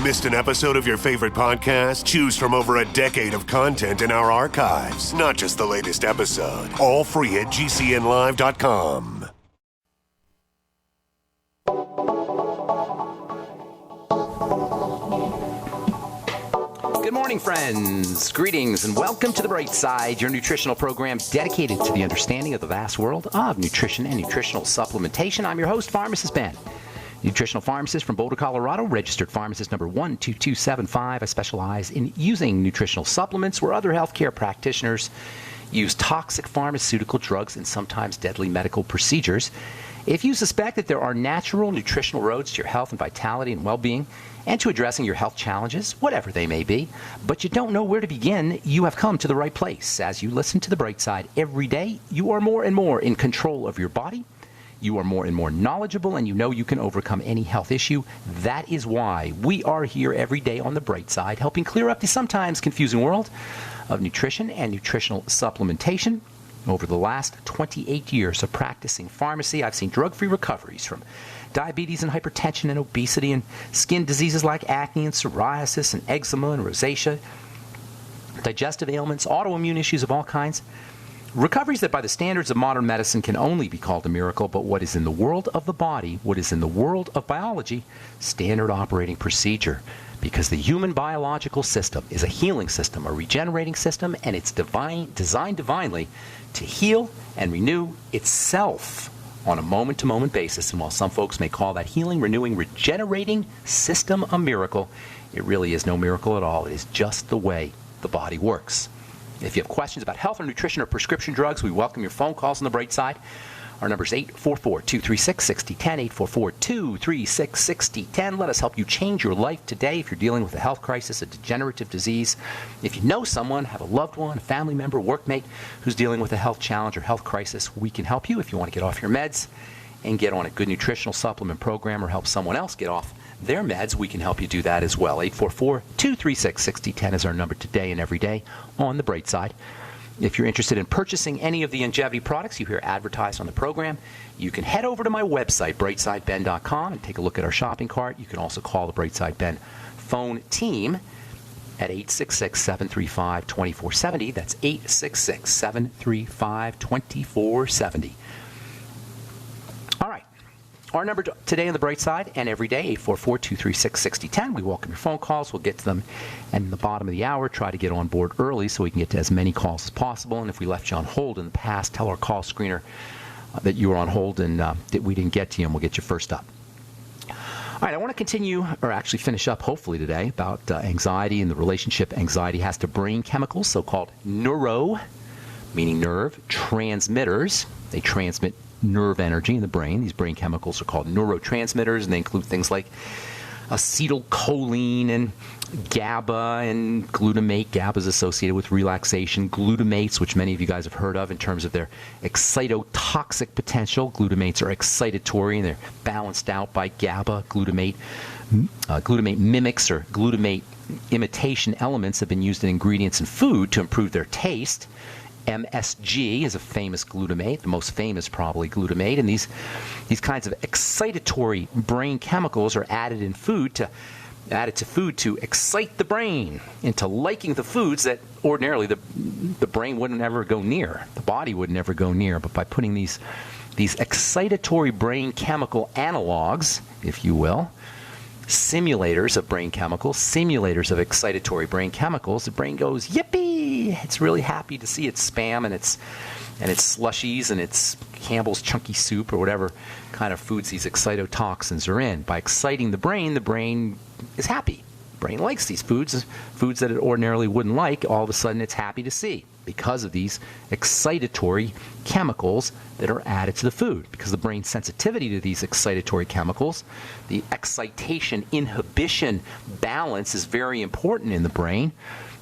Missed an episode of your favorite podcast? Choose from over a decade of content in our archives, not just the latest episode. All free at GCNlive.com. Good morning, friends. Greetings and welcome to The Bright Side, your nutritional program dedicated to the understanding of the vast world of nutrition and nutritional supplementation. I'm your host, Pharmacist Ben, nutritional pharmacist from Boulder, Colorado, registered pharmacist number 12275. I specialize in using nutritional supplements where other healthcare practitioners use toxic pharmaceutical drugs and sometimes deadly medical procedures. If you suspect that there are natural nutritional roads to your health and vitality and well-being and to addressing your health challenges, whatever they may be, but you don't know where to begin, you have come to the right place. As you listen to The Bright Side every day, you are more and more in control of your body. You are more and more knowledgeable, and you know you can overcome any health issue. That is why we are here every day on The Bright Side, helping clear up the sometimes confusing world of nutrition and nutritional supplementation. Over the last 28 years of practicing pharmacy, I've seen drug-free recoveries from diabetes and hypertension and obesity and skin diseases like acne and psoriasis and eczema and rosacea, digestive ailments, autoimmune issues of all kinds. Recoveries that by the standards of modern medicine can only be called a miracle, but what is in the world of the body, what is in the world of biology, standard operating procedure. Because the human biological system is a healing system, a regenerating system, and it's designed divinely to heal and renew itself on a moment-to-moment basis. And while some folks may call that healing, renewing, regenerating system a miracle, it really is no miracle at all. It is just the way the body works. If you have questions about health or nutrition or prescription drugs, we welcome your phone calls on The Bright Side. Our number is 844-236-6010, 844-236-6010. Let us help you change your life today if you're dealing with a health crisis, a degenerative disease. If you know someone, have a loved one, a family member, workmate who's dealing with a health challenge or health crisis, we can help you. If you want to get off your meds and get on a good nutritional supplement program or help someone else get off their meds, we can help you do that as well. 844-236-6010 is our number today and every day on The Bright Side. If you're interested in purchasing any of the Longevity products you hear advertised on the program, you can head over to my website, brightsideben.com, and take a look at our shopping cart. You can also call the Brightside Ben phone team at 866-735-2470. That's 866-735-2470. All right. Our number today on The Bright Side and every day, 844-236-6010. We welcome your phone calls. We'll get to them in the bottom of the hour. Try to get on board early so we can get to as many calls as possible. And if we left you on hold in the past, tell our call screener that you were on hold and that we didn't get to you, and we'll get you first up. All right, I want to continue, or actually finish up hopefully today, about anxiety and the relationship anxiety has to brain chemicals, so-called neuro, meaning nerve, transmitters. They transmit nerve energy in the brain. These brain chemicals are called neurotransmitters, and they include things like acetylcholine and GABA and glutamate. GABA is associated with relaxation. Glutamates, which many of you guys have heard of in terms of their excitotoxic potential. Glutamates are excitatory, and they're balanced out by GABA. Glutamate mimics or glutamate imitation elements have been used in ingredients in food to improve their taste. MSG is a famous glutamate, the most famous probably glutamate, and these kinds of excitatory brain chemicals are added to food to excite the brain into liking the foods that ordinarily the brain wouldn't ever go near, the body would never go near. But by putting these excitatory brain chemical analogs, if you will, simulators of brain chemicals, simulators of excitatory brain chemicals, the brain goes, yippee! It's really happy to see its Spam and its slushies and its Campbell's chunky soup or whatever kind of foods these excitotoxins are in. By exciting the brain is happy. The brain likes these foods that it ordinarily wouldn't like. All of a sudden it's happy to see because of these excitatory chemicals that are added to the food. Because the brain's sensitivity to these excitatory chemicals, the excitation inhibition balance is very important in the brain.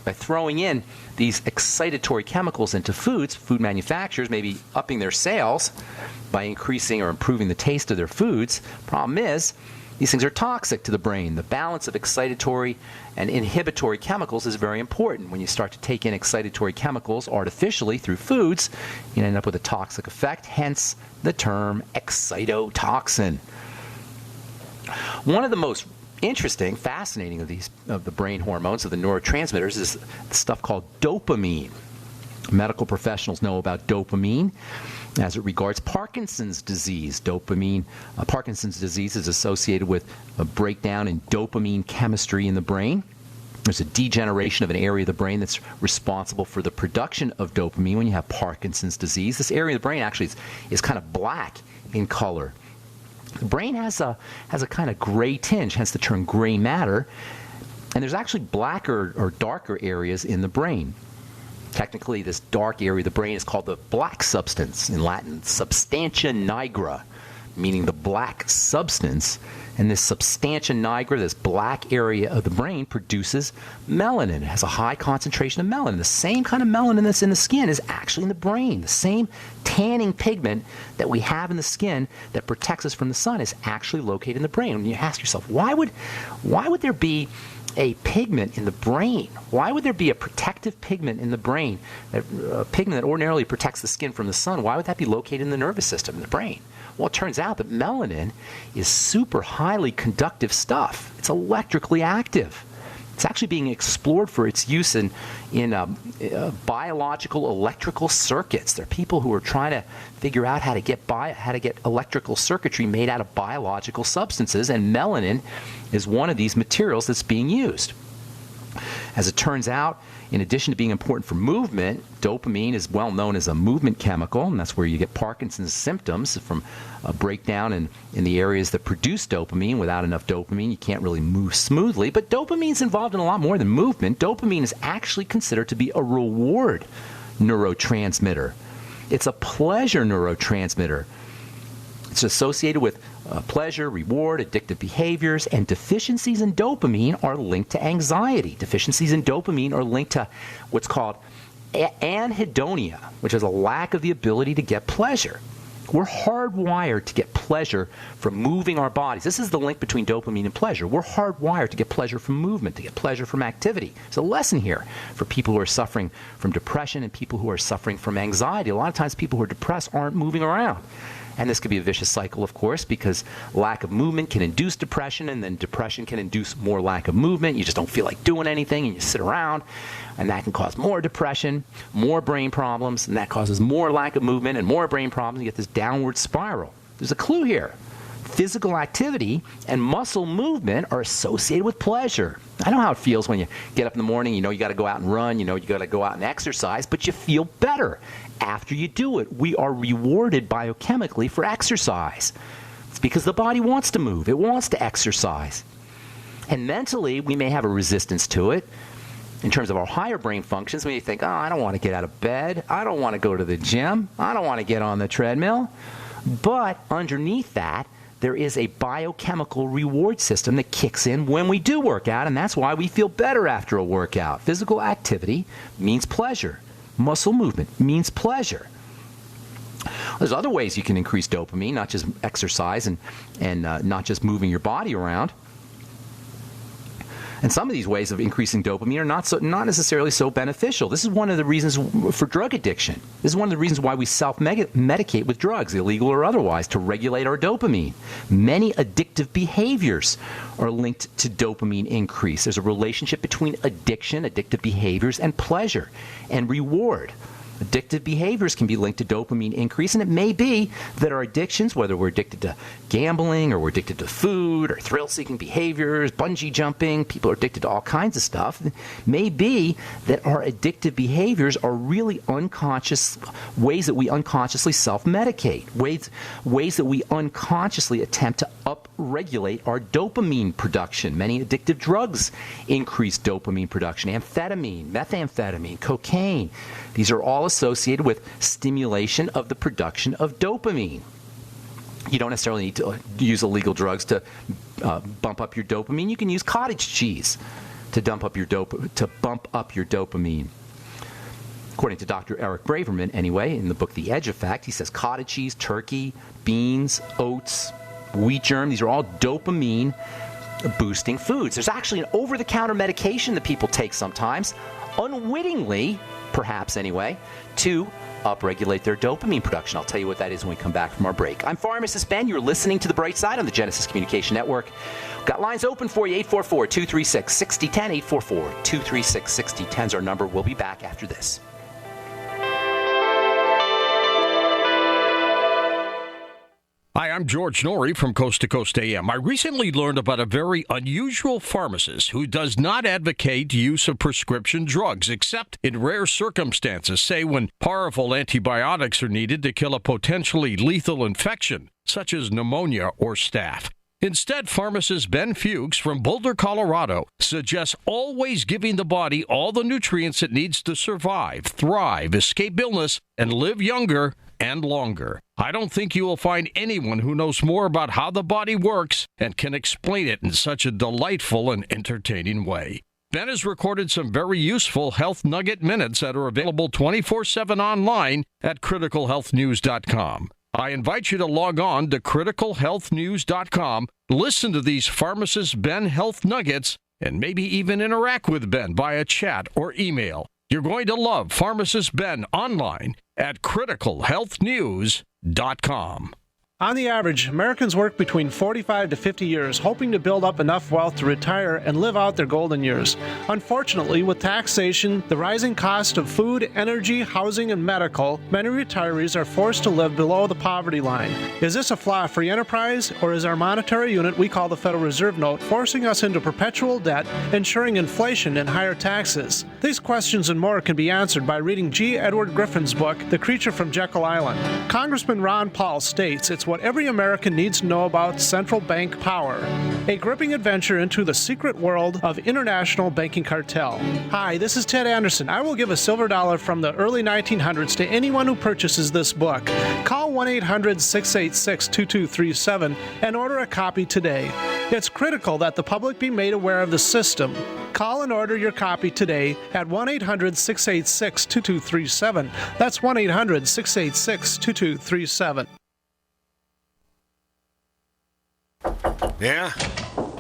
By throwing in these excitatory chemicals into foods, food manufacturers may be upping their sales by increasing or improving the taste of their foods. Problem is, these things are toxic to the brain. The balance of excitatory and inhibitory chemicals is very important. When you start to take in excitatory chemicals artificially through foods, you end up with a toxic effect, hence the term excitotoxin. One of the most interesting, fascinating of the brain hormones, of the neurotransmitters, is stuff called dopamine. Medical professionals know about dopamine as it regards Parkinson's disease. Parkinson's disease is associated with a breakdown in dopamine chemistry in the brain. There's a degeneration of an area of the brain that's responsible for the production of dopamine when you have Parkinson's disease. This area of the brain actually is kind of black in color. The brain has a kind of gray tinge, hence the term gray matter. And there's actually blacker or darker areas in the brain. Technically, this dark area of the brain is called the black substance, in Latin, substantia nigra, meaning the black substance. And this substantia nigra, this black area of the brain, produces melanin. It has a high concentration of melanin. The same kind of melanin that's in the skin is actually in the brain. The same tanning pigment that we have in the skin that protects us from the sun is actually located in the brain. And you ask yourself, why would there be a pigment in the brain? Why would there be a protective pigment in the brain, a pigment that ordinarily protects the skin from the sun? Why would that be located in the nervous system, in the brain? Well, it turns out that melanin is super highly conductive stuff. It's electrically active. It's actually being explored for its use in biological electrical circuits. There are people who are trying to figure out how to get electrical circuitry made out of biological substances, and melanin is one of these materials that's being used. As it turns out, in addition to being important for movement, dopamine is well known as a movement chemical, and that's where you get Parkinson's symptoms from a breakdown in the areas that produce dopamine. Without enough dopamine, you can't really move smoothly. But dopamine is involved in a lot more than movement. Dopamine is actually considered to be a reward neurotransmitter. It's a pleasure neurotransmitter. It's associated with pleasure, reward, addictive behaviors, and deficiencies in dopamine are linked to anxiety. Deficiencies in dopamine are linked to what's called anhedonia, which is a lack of the ability to get pleasure. We're hardwired to get pleasure from moving our bodies. This is the link between dopamine and pleasure. We're hardwired to get pleasure from movement, to get pleasure from activity. There's a lesson here for people who are suffering from depression and people who are suffering from anxiety. A lot of times people who are depressed aren't moving around. And this could be a vicious cycle, of course, because lack of movement can induce depression, and then depression can induce more lack of movement. You just don't feel like doing anything, and you sit around, and that can cause more depression, more brain problems, and that causes more lack of movement and more brain problems. You get this downward spiral. There's a clue here. Physical activity and muscle movement are associated with pleasure. I know how it feels when you get up in the morning, you know you got to go out and run, you know you got to go out and exercise, but you feel better after you do it. We are rewarded biochemically for exercise. It's because the body wants to move. It wants to exercise. And mentally, we may have a resistance to it. In terms of our higher brain functions, we may think, I don't want to get out of bed. I don't want to go to the gym. I don't want to get on the treadmill. But underneath that, there is a biochemical reward system that kicks in when we do work out, and that's why we feel better after a workout. Physical activity means pleasure. Muscle movement means pleasure. There's other ways you can increase dopamine, not just exercise and not just moving your body around. And some of these ways of increasing dopamine are not necessarily so beneficial. This is one of the reasons for drug addiction. This is one of the reasons why we self-medicate with drugs, illegal or otherwise, to regulate our dopamine. Many addictive behaviors are linked to dopamine increase. There's a relationship between addiction, addictive behaviors, and pleasure and reward. Addictive behaviors can be linked to dopamine increase, and it may be that our addictions, whether we're addicted to gambling or we're addicted to food or thrill-seeking behaviors, bungee jumping, people are addicted to all kinds of stuff, it may be that our addictive behaviors are really unconscious ways that we unconsciously self-medicate, ways that we unconsciously attempt to upregulate our dopamine production. Many addictive drugs increase dopamine production. Amphetamine, methamphetamine, cocaine. These are all associated with stimulation of the production of dopamine. You don't necessarily need to use illegal drugs to bump up your dopamine. You can use cottage cheese to bump up your dopamine. According to Dr. Eric Braverman, anyway, in the book The Edge Effect, he says cottage cheese, turkey, beans, oats, wheat germ, these are all dopamine boosting foods. There's actually an over-the-counter medication that people take sometimes, unwittingly, perhaps anyway, to upregulate their dopamine production. I'll tell you what that is when we come back from our break. I'm Pharmacist Ben. You're listening to The Bright Side on the Genesis Communication Network. We've got lines open for you, 844-236-6010. 844-236-6010 is our number. We'll be back after this. Hi, I'm George Norrie from Coast to Coast AM. I recently learned about a very unusual pharmacist who does not advocate use of prescription drugs, except in rare circumstances, say when powerful antibiotics are needed to kill a potentially lethal infection, such as pneumonia or staph. Instead, pharmacist Ben Fuchs from Boulder, Colorado, suggests always giving the body all the nutrients it needs to survive, thrive, escape illness, and live younger and longer. I don't think you will find anyone who knows more about how the body works and can explain it in such a delightful and entertaining way. Ben has recorded some very useful Health Nugget Minutes that are available 24/7 online at criticalhealthnews.com. I invite you to log on to criticalhealthnews.com, listen to these Pharmacist Ben Health Nuggets, and maybe even interact with Ben via chat or email. You're going to love Pharmacist Ben online at criticalhealthnews.com. On the average, Americans work between 45 to 50 years, hoping to build up enough wealth to retire and live out their golden years. Unfortunately, with taxation, the rising cost of food, energy, housing, and medical, many retirees are forced to live below the poverty line. Is this a flaw free enterprise, or is our monetary unit we call the Federal Reserve Note forcing us into perpetual debt, ensuring inflation and higher taxes? These questions and more can be answered by reading G. Edward Griffin's book, The Creature from Jekyll Island. Congressman Ron Paul states it's what every American needs to know about central bank power. A gripping adventure into the secret world of international banking cartel. Hi, this is Ted Anderson. I will give a silver dollar from the early 1900s to anyone who purchases this book. Call 1-800-686-2237 and order a copy today. It's critical that the public be made aware of the system. Call and order your copy today at 1-800-686-2237. That's 1-800-686-2237. Yeah? Do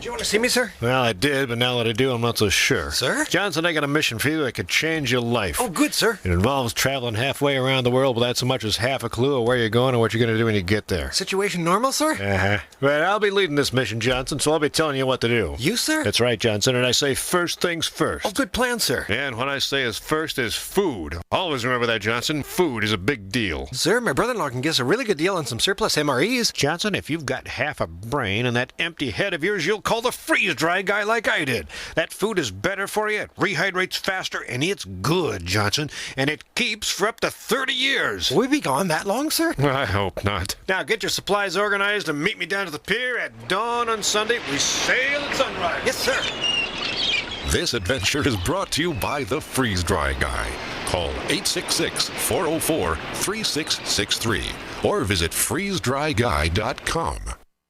you want to see me, sir? Well, I did, but now that I do, I'm not so sure. Sir? Johnson, I got a mission for you that could change your life. Oh, good, sir. It involves traveling halfway around the world without so much as half a clue of where you're going or what you're going to do when you get there. Situation normal, sir? Uh-huh. But I'll be leading this mission, Johnson, so I'll be telling you what to do. You, sir? That's right, Johnson, and I say first things first. Oh, good plan, sir. And what I say is first is food. Always remember that, Johnson. Food is a big deal. Sir, my brother-in-law can get us a really good deal on some surplus MREs. Johnson, if you've got half a brain and that empty head of yours, you'll call the freeze-dry guy like I did. That food is better for you, it rehydrates faster, and it's good, Johnson, and it keeps for up to 30 years. Will we be gone that long, sir? I hope not. Now get your supplies organized and meet me down to the pier at dawn on Sunday. We sail at sunrise. Yes, sir. This adventure is brought to you by the Freeze Dry Guy. Call 866-404-3663 or visit freezedryguy.com.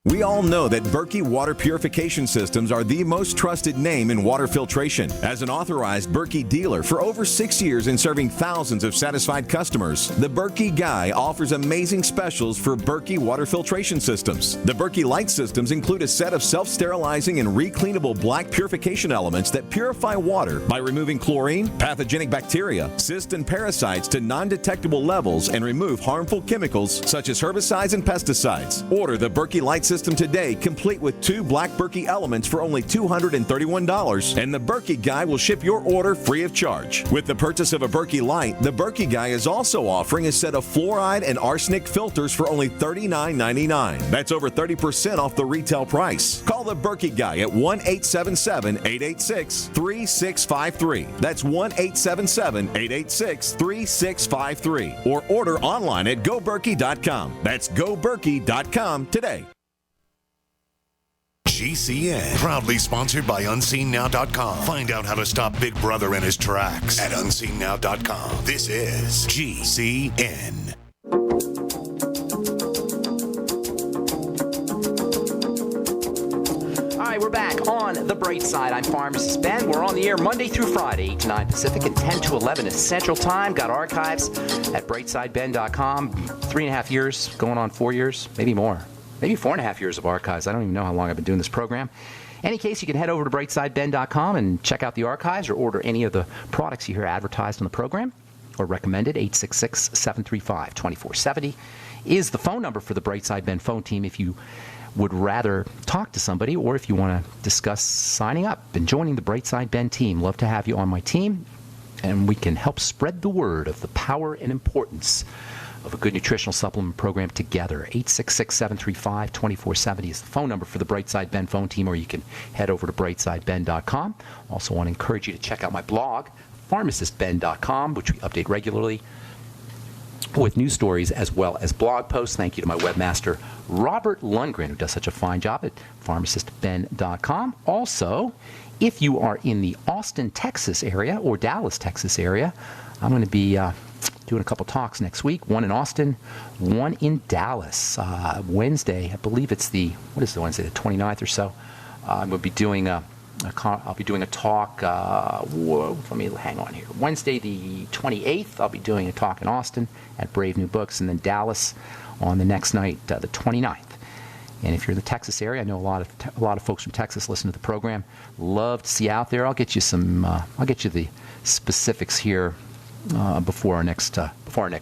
We all know that Berkey Water Purification Systems are the most trusted name in water filtration. As an authorized Berkey dealer for over 6 years and serving thousands of satisfied customers, the Berkey Guy offers amazing specials for Berkey water filtration systems. The Berkey Light systems include a set of self-sterilizing and recleanable black purification elements that purify water by removing chlorine, pathogenic bacteria, cysts, and parasites to non-detectable levels and remove harmful chemicals such as herbicides and pesticides. Order the Berkey Light system today, complete with 2 black Berkey elements for only $231, and the Berkey Guy will ship your order free of charge. With the purchase of a Berkey Light, the Berkey Guy is also offering a set of fluoride and arsenic filters for only $39.99. That's over 30% off the retail price. Call the Berkey Guy at 1-877-886-3653. That's 1-877-886-3653. Or order online at goberkey.com. That's goberkey.com today. GCN, proudly sponsored by UnseenNow.com. Find out how to stop Big Brother in his tracks at UnseenNow.com. This is GCN. All right, we're back on The Bright Side. I'm Pharmacist Ben. We're on the air Monday through Friday, 8 to 9 Pacific and 10 to 11 Central Time. Got archives at brightsideben.com. 3.5 years, going on 4 years, maybe more. Maybe 4.5 years of archives. I don't even know how long I've been doing this program. Any case, you can head over to brightsideben.com and check out the archives or order any of the products you hear advertised on the program. or recommended. 866-735-2470 is the phone number for the Brightside Ben phone team if you would rather talk to somebody or if you want to discuss signing up and joining the Brightside Ben team. Love to have you on my team, and we can help spread the word of the power and importance of a good nutritional supplement program together. 866-735-2470 is the phone number for the Brightside Ben phone team, or you can head over to brightsideben.com. Also want to encourage you to check out my blog, pharmacistben.com, which we update regularly with news stories as well as blog posts. Thank you to my webmaster, Robert Lundgren, who does such a fine job at pharmacistben.com. Also, if you are in the Austin, Texas area or Dallas, Texas area, I'm going to be doing a couple talks next week. One in Austin, one in Dallas. Wednesday, I believe it's the 29th or so. I'm going to be doing I'll be doing a talk, let me hang on here. Wednesday the 28th, I'll be doing a talk in Austin at Brave New Books, and then Dallas on the next night, the 29th. And if you're in the Texas area, I know a lot of folks from Texas listen to the program. Love to see you out there. I'll get you the specifics here before our next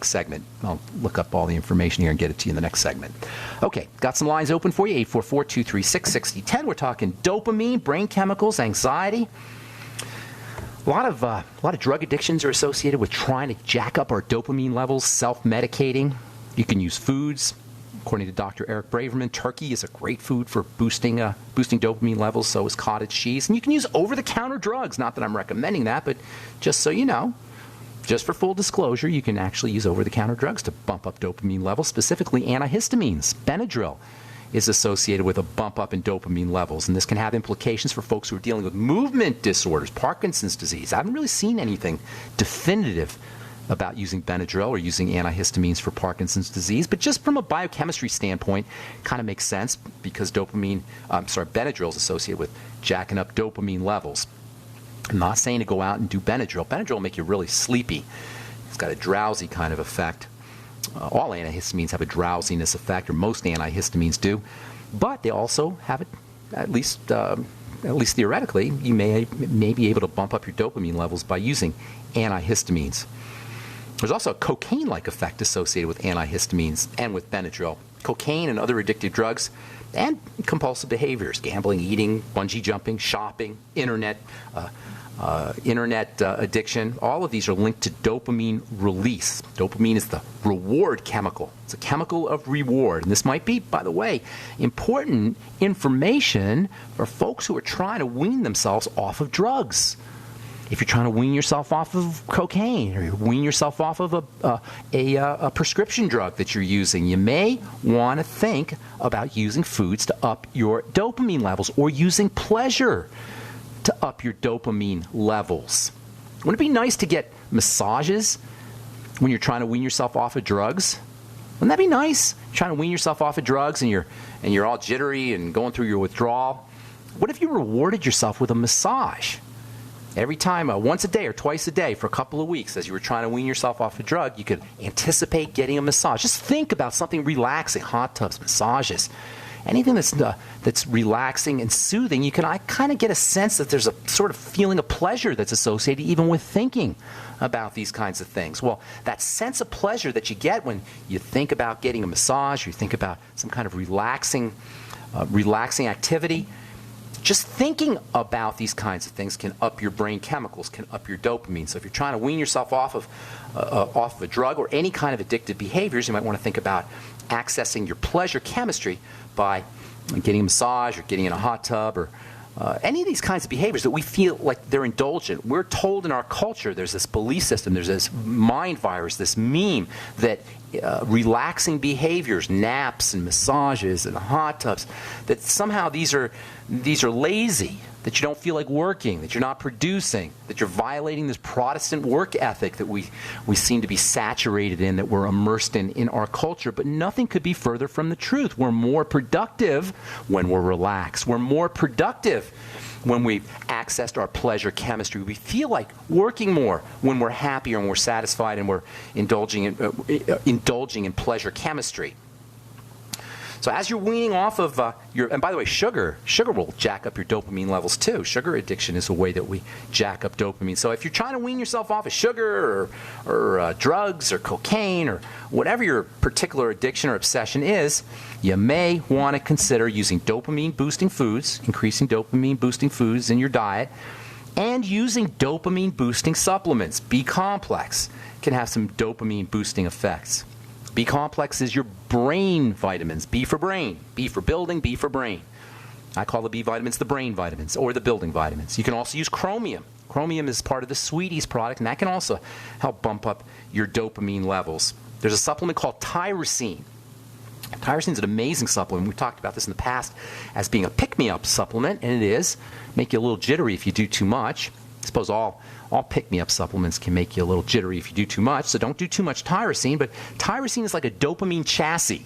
segment. I'll look up all the information here and get it to you in the next segment. Okay, got some lines open for you. 844-236-6010. We're talking dopamine, brain chemicals, anxiety. A lot of drug addictions are associated with trying to jack up our dopamine levels, self-medicating. You can use foods. According to Dr. Eric Braverman, turkey is a great food for boosting dopamine levels. So is cottage cheese. And you can use over-the-counter drugs. Not that I'm recommending that, but just so you know. Just for full disclosure, you can actually use over-the-counter drugs to bump up dopamine levels, specifically antihistamines. Benadryl is associated with a bump up in dopamine levels, and this can have implications for folks who are dealing with movement disorders, Parkinson's disease. I haven't really seen anything definitive about using Benadryl or using antihistamines for Parkinson's disease, but just from a biochemistry standpoint, kind of makes sense because Benadryl is associated with jacking up dopamine levels. I'm not saying to go out and do Benadryl. Benadryl will make you really sleepy. It's got a drowsy kind of effect. All antihistamines have a drowsiness effect, or most antihistamines do. But they also have it, at least theoretically, you may be able to bump up your dopamine levels by using antihistamines. There's also a cocaine-like effect associated with antihistamines and with Benadryl. Cocaine and other addictive drugs and compulsive behaviors, gambling, eating, bungee jumping, shopping, internet addiction, all of these are linked to dopamine release. Dopamine is the reward chemical. It's a chemical of reward. And this might be, by the way, important information for folks who are trying to wean themselves off of drugs. If you're trying to wean yourself off of cocaine or you wean yourself off of a prescription drug that you're using, you may want to think about using foods to up your dopamine levels or using pleasure to up your dopamine levels. Wouldn't it be nice to get massages when you're trying to wean yourself off of drugs? Wouldn't that be nice? You're trying to wean yourself off of drugs and you're all jittery and going through your withdrawal. What if you rewarded yourself with a massage? Every time, once a day or twice a day for a couple of weeks, as you were trying to wean yourself off a drug, you could anticipate getting a massage. Just think about something relaxing, hot tubs, massages, anything that's relaxing and soothing. I kind of get a sense that there's a sort of feeling of pleasure that's associated even with thinking about these kinds of things. Well, that sense of pleasure that you get when you think about getting a massage, or you think about some kind of relaxing activity. Just thinking about these kinds of things can up your brain chemicals, can up your dopamine. So if you're trying to wean yourself off of a drug or any kind of addictive behaviors, you might want to think about accessing your pleasure chemistry by getting a massage or getting in a hot tub or any of these kinds of behaviors that we feel like they're indulgent. We're told in our culture, there's this belief system, there's this mind virus, this meme that relaxing behaviors, naps and massages and hot tubs, that somehow these are lazy, that you don't feel like working, that you're not producing, that you're violating this Protestant work ethic that we seem to be saturated in, that we're immersed in our culture. But nothing could be further from the truth. We're more productive when we're relaxed. We're more productive when we've accessed our pleasure chemistry. We feel like working more when we're happier and we're satisfied and we're indulging in pleasure chemistry. So as you're weaning off of and by the way, sugar will jack up your dopamine levels too. Sugar addiction is a way that we jack up dopamine. So if you're trying to wean yourself off of sugar or drugs or cocaine or whatever your particular addiction or obsession is, you may want to consider using dopamine-boosting foods, increasing dopamine-boosting foods in your diet, and using dopamine-boosting supplements. B-complex can have some dopamine-boosting effects. B-complex is your brain vitamins. B for brain, B for building, B for brain. I call the B vitamins the brain vitamins or the building vitamins. You can also use chromium. Chromium is part of the Sweeties product, and that can also help bump up your dopamine levels. There's a supplement called tyrosine. Tyrosine is an amazing supplement. We've talked about this in the past as being a pick-me-up supplement, and it is. Make you a little jittery if you do too much. I suppose all pick-me-up supplements can make you a little jittery if you do too much, so don't do too much tyrosine. But tyrosine is like a dopamine chassis.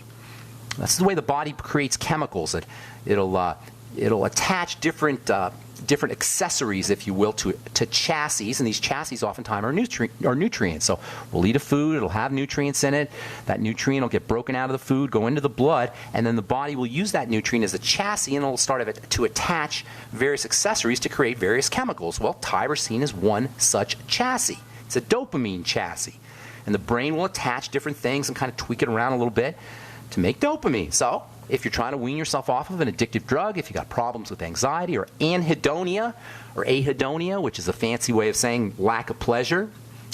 That's the way the body creates chemicals. It'll attach different accessories, if you will, to chassis, and these chassis oftentimes are nutrients. So we'll eat a food, it'll have nutrients in it. That nutrient will get broken out of the food, go into the blood, and then the body will use that nutrient as a chassis, and it'll start to attach various accessories to create various chemicals. Well, tyrosine is one such chassis. It's a dopamine chassis. And the brain will attach different things and kind of tweak it around a little bit to make dopamine. So if you're trying to wean yourself off of an addictive drug, if you got problems with anxiety or anhedonia, which is a fancy way of saying lack of pleasure,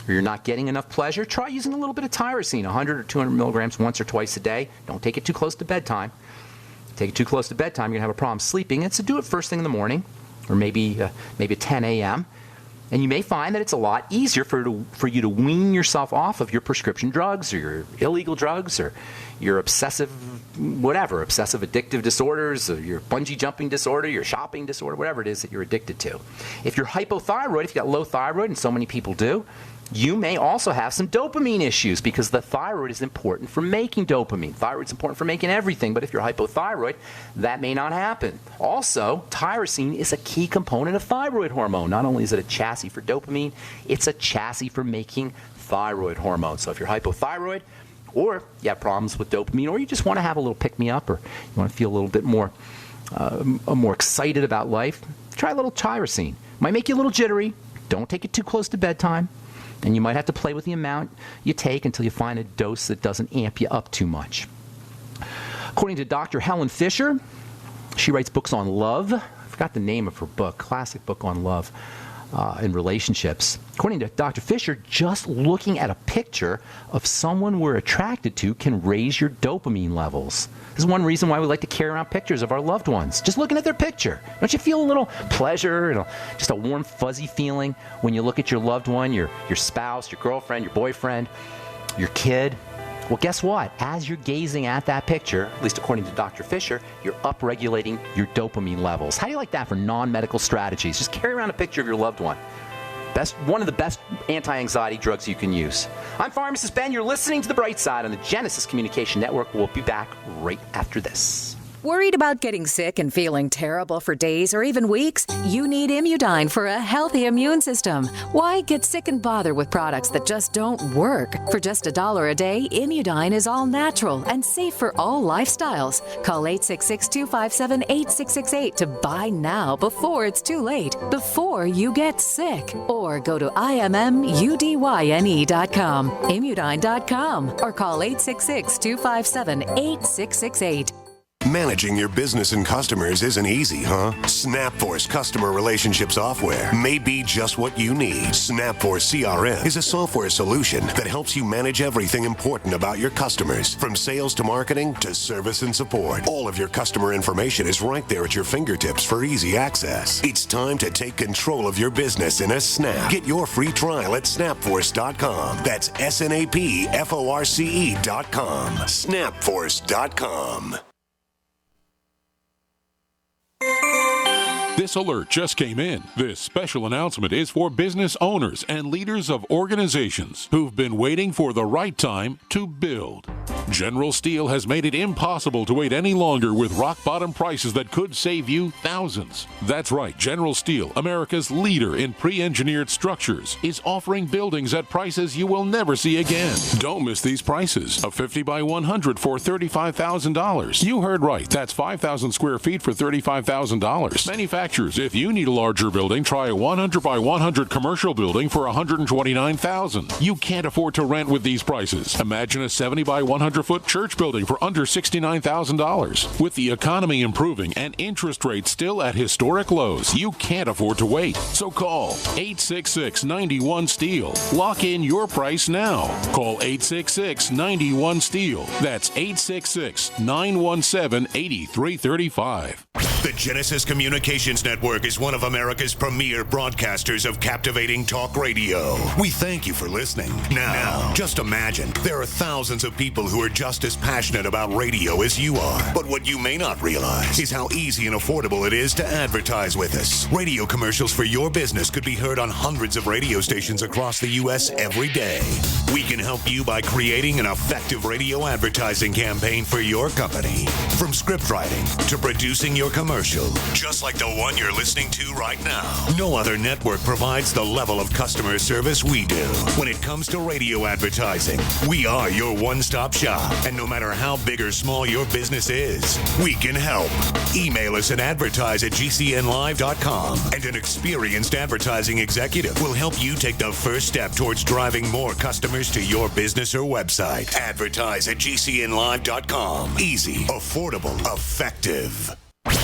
or you're not getting enough pleasure, try using a little bit of tyrosine, 100 or 200 milligrams once or twice a day. Don't take it too close to bedtime. Take it too close to bedtime, you're going to have a problem sleeping. And so do it first thing in the morning, or maybe at 10 a.m., and you may find that it's a lot easier for you to wean yourself off of your prescription drugs or your illegal drugs or your obsessive addictive disorders, or your bungee jumping disorder, your shopping disorder, whatever it is that you're addicted to. If you're hypothyroid, if you've got low thyroid, and so many people do, you may also have some dopamine issues because the thyroid is important for making dopamine. Thyroid's important for making everything, but if you're hypothyroid, that may not happen. Also, tyrosine is a key component of thyroid hormone. Not only is it a chassis for dopamine, it's a chassis for making thyroid hormone. So if you're hypothyroid, or you have problems with dopamine, or you just want to have a little pick-me-up, or you want to feel a little bit more excited about life, try a little tyrosine. Might make you a little jittery. Don't take it too close to bedtime. And you might have to play with the amount you take until you find a dose that doesn't amp you up too much. According to Dr. Helen Fisher, she writes books on love. I forgot the name of her book, classic book on love and relationships. According to Dr. Fisher, just looking at a picture of someone we're attracted to can raise your dopamine levels. This is one reason why we like to carry around pictures of our loved ones. Just looking at their picture. Don't you feel a little pleasure and just a warm, fuzzy feeling when you look at your loved one, your spouse, your girlfriend, your boyfriend, your kid? Well, guess what? As you're gazing at that picture, at least according to Dr. Fisher, you're upregulating your dopamine levels. How do you like that for non-medical strategies? Just carry around a picture of your loved one. One of the best anti-anxiety drugs you can use. I'm Pharmacist Ben. You're listening to The Bright Side on the Genesis Communication Network. We'll be back right after this. Worried about getting sick and feeling terrible for days or even weeks? You need Immudyne for a healthy immune system. Why get sick and bother with products that just don't work? For just $1 a day, Immudyne is all natural and safe for all lifestyles. Call 866-257-8668 to buy now before it's too late, before you get sick. Or go to IMMUDYNE.com, Immudyne.com, or call 866-257-8668. Managing your business and customers isn't easy, huh? SnapForce customer relationship software may be just what you need. SnapForce CRM is a software solution that helps you manage everything important about your customers, from sales to marketing to service and support. All of your customer information is right there at your fingertips for easy access. It's time to take control of your business in a snap. Get your free trial at snapforce.com. That's SNAPFORCE.com. Snapforce.com. This alert just came in. This special announcement is for business owners and leaders of organizations who've been waiting for the right time to build. General Steel has made it impossible to wait any longer with rock-bottom prices that could save you thousands. That's right, General Steel, America's leader in pre-engineered structures, is offering buildings at prices you will never see again. Don't miss these prices. A 50 by 100 for $35,000. You heard right. That's 5,000 square feet for $35,000. Manufacturers, if you need a larger building, try a 100 by 100 commercial building for $129,000. You can't afford to rent with these prices. Imagine a 70 by 100 foot church building for under $69,000. With the economy improving and interest rates still at historic lows, you can't afford to wait. So call 866-91-STEEL. Lock in your price now. Call 866-91-STEEL. That's 866-917-8335. The Genesis Communications Network is one of America's premier broadcasters of captivating talk radio. We thank you for listening. Now, just imagine there are thousands of people who are just as passionate about radio as you are. But what you may not realize is how easy and affordable it is to advertise with us. Radio commercials for your business could be heard on hundreds of radio stations across the U.S. every day. We can help you by creating an effective radio advertising campaign for your company. From script writing to producing your commercial, just like the one you're listening to right now. No other network provides the level of customer service we do. When it comes to radio advertising, we are your one-stop shop. And no matter how big or small your business is, we can help. Email us at advertise@gcnlive.com, and an experienced advertising executive will help you take the first step towards driving more customers to your business or website. Advertise@gcnlive.com. Easy, affordable, effective.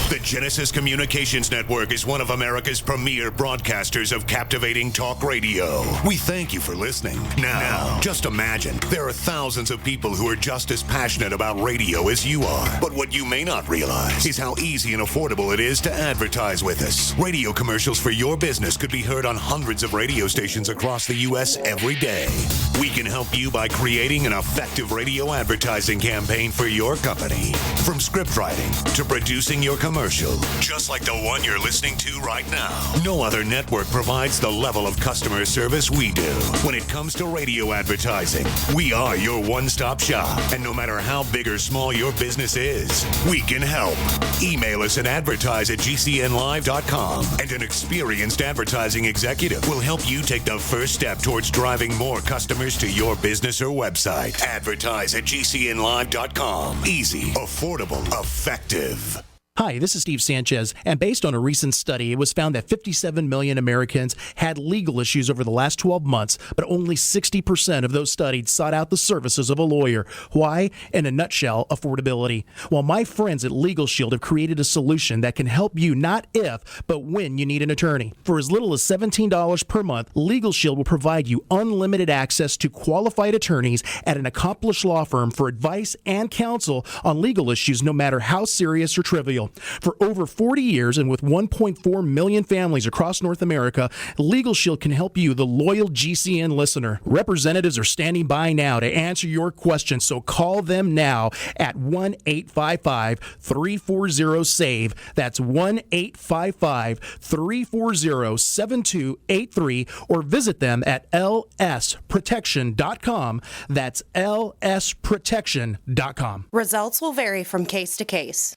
The Genesis Communications Network is one of America's premier broadcasters of captivating talk radio. We thank you for listening. Now, just imagine there are thousands of people who are just as passionate about radio as you are. But what you may not realize is how easy and affordable it is to advertise with us. Radio commercials for your business could be heard on hundreds of radio stations across the U.S. every day. We can help you by creating an effective radio advertising campaign for your company. From script writing to producing your commercial, just like the one you're listening to right now. No other network provides the level of customer service we do. When it comes to radio advertising, we are your one-stop shop. And no matter how big or small your business is, we can help. Email us at advertise@gcnlive.com, and an experienced advertising executive will help you take the first step towards driving more customers to your business or website. Advertise@gcnlive.com. Easy, affordable, effective. Hi, this is Steve Sanchez, and based on a recent study, it was found that 57 million Americans had legal issues over the last 12 months, but only 60% of those studied sought out the services of a lawyer. Why? In a nutshell, affordability. Well, my friends at Legal Shield have created a solution that can help you not if, but when you need an attorney. For as little as $17 per month, Legal Shield will provide you unlimited access to qualified attorneys at an accomplished law firm for advice and counsel on legal issues, no matter how serious or trivial. For over 40 years and with 1.4 million families across North America, Legal Shield can help you, the loyal GCN listener. Representatives are standing by now to answer your questions, so call them now at 1-855-340-SAVE. That's 1-855-340-7283, or visit them at lsprotection.com. That's lsprotection.com. Results will vary from case to case.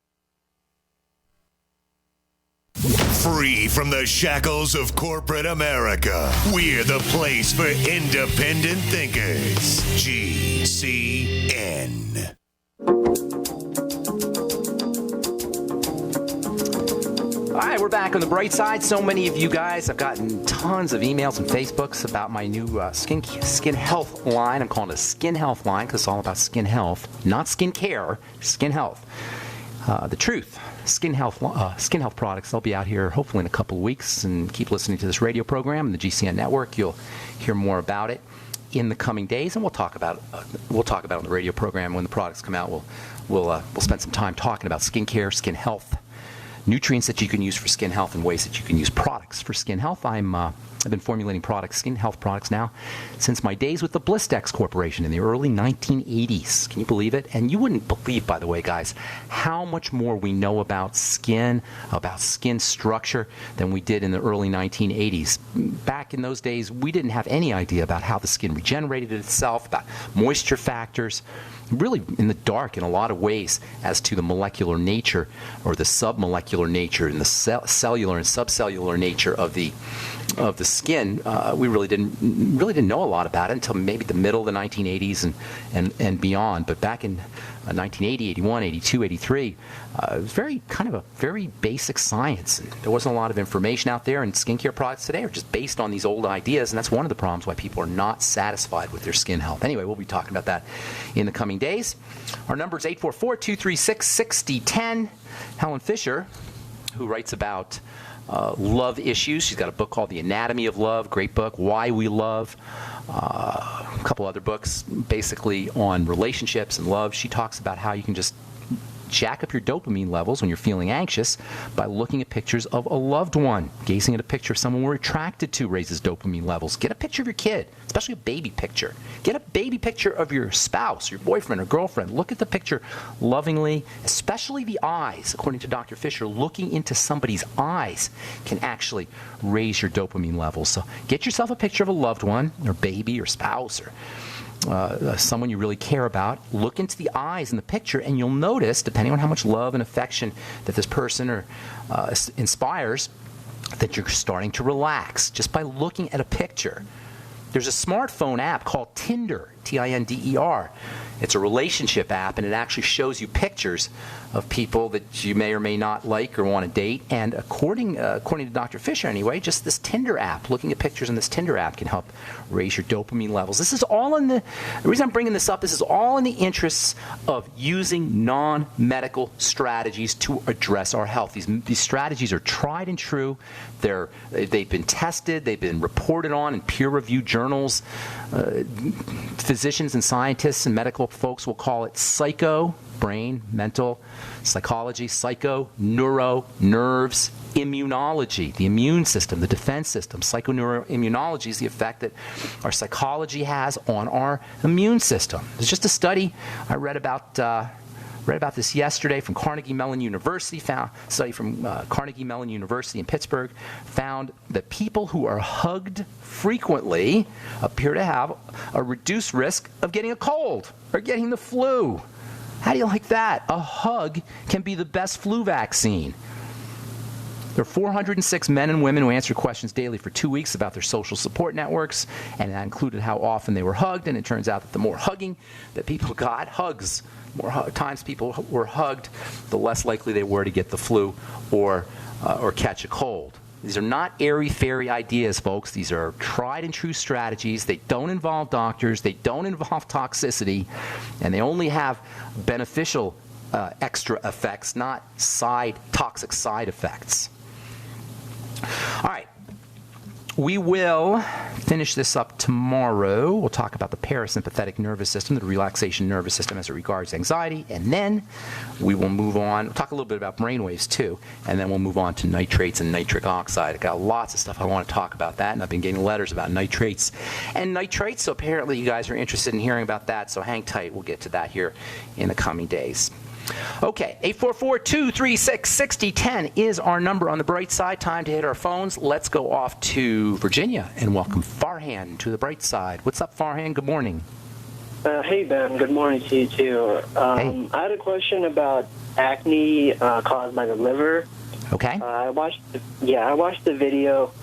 Free from the shackles of corporate America, we're the place for independent thinkers. GCN. All right, we're back on the bright side. So many of you guys, I've gotten tons of emails and Facebooks about my new skin health line. I'm calling it a skin health line because it's all about skin health, not skin care, skin health. The truth. Skin health products. They'll be out here hopefully in a couple of weeks, and keep listening to this radio program and the GCN network. You'll hear more about it in the coming days, and we'll talk about it on the radio program when the products come out. We'll spend some time talking about skin care, skin health, nutrients that you can use for skin health, and ways that you can use products for skin health. I'm I've been formulating products, skin health products now, since my days with the Blistex Corporation in the early 1980s. Can you believe it? And you wouldn't believe, by the way, guys, how much more we know about skin structure than we did in the early 1980s. Back in those days, we didn't have any idea about how the skin regenerated itself, about moisture factors, really in the dark in a lot of ways as to the molecular nature or the submolecular nature and the cellular and subcellular nature of the skin. We really didn't know a lot about it until maybe the middle of the 1980s and beyond. But back in 1980, 81, 82, 83, it was very basic science. And there wasn't a lot of information out there, and skincare products today are just based on these old ideas, and that's one of the problems why people are not satisfied with their skin health. Anyway, we'll be talking about that in the coming days. Our number is 844-236-6010. Helen Fisher, who writes about love issues. She's got a book called The Anatomy of Love, great book, Why We Love, a couple other books basically on relationships and love. She talks about how you can just jack up your dopamine levels when you're feeling anxious by looking at pictures of a loved one. Gazing at a picture of someone we're attracted to raises dopamine levels. Get a picture of your kid, especially a baby picture. Get a baby picture of your spouse, your boyfriend or girlfriend. Look at the picture lovingly, especially the eyes. According to Dr. Fisher, looking into somebody's eyes can actually raise your dopamine levels. So get yourself a picture of a loved one, or baby, or spouse, or someone you really care about. Look into the eyes in the picture, and you'll notice, depending on how much love and affection that this person inspires, that you're starting to relax just by looking at a picture. There's a smartphone app called Tinder, Tinder. It's a relationship app, and it actually shows you pictures of people that you may or may not like or want to date. And according to Dr. Fisher anyway, just this Tinder app, looking at pictures in this Tinder app can help raise your dopamine levels. This is all the reason I'm bringing this up, this is all in the interests of using non-medical strategies to address our health. These strategies are tried and true. They've been tested, they've been reported on in peer-reviewed journals. Physicians and scientists and medical folks will call it psycho, brain, mental, psychology, psycho, neuro, nerves, immunology, the immune system, the defense system. Psychoneuroimmunology is the effect that our psychology has on our immune system. There's just a study I read about this yesterday from Carnegie Mellon University. Study from Carnegie Mellon University in Pittsburgh found that people who are hugged frequently appear to have a reduced risk of getting a cold or getting the flu. How do you like that? A hug can be the best flu vaccine. There are 406 men and women who answered questions daily for 2 weeks about their social support networks, and that included how often they were hugged. And it turns out that the more hugging that people got, more times people were hugged, the less likely they were to get the flu or catch a cold. These are not airy-fairy ideas, folks. These are tried and true strategies. They don't involve doctors. They don't involve toxicity. And they only have beneficial extra effects, not toxic side effects. All right. We will finish this up tomorrow. We'll talk about the parasympathetic nervous system, the relaxation nervous system as it regards anxiety, and then we will move on. We'll talk a little bit about brainwaves too, and then we'll move on to nitrates and nitric oxide. I've got lots of stuff I want to talk about that, and I've been getting letters about nitrates and nitrates, so apparently you guys are interested in hearing about that, so hang tight. We'll get to that here in the coming days. Okay, 844-236-6010 is our number on the bright side. Time to hit our phones. Let's go off to Virginia and welcome Farhan to the bright side. What's up, Farhan? Good morning. Hey, Ben. Good morning to you, too. Hey. I had a question about acne caused by the liver. Okay. I watched the video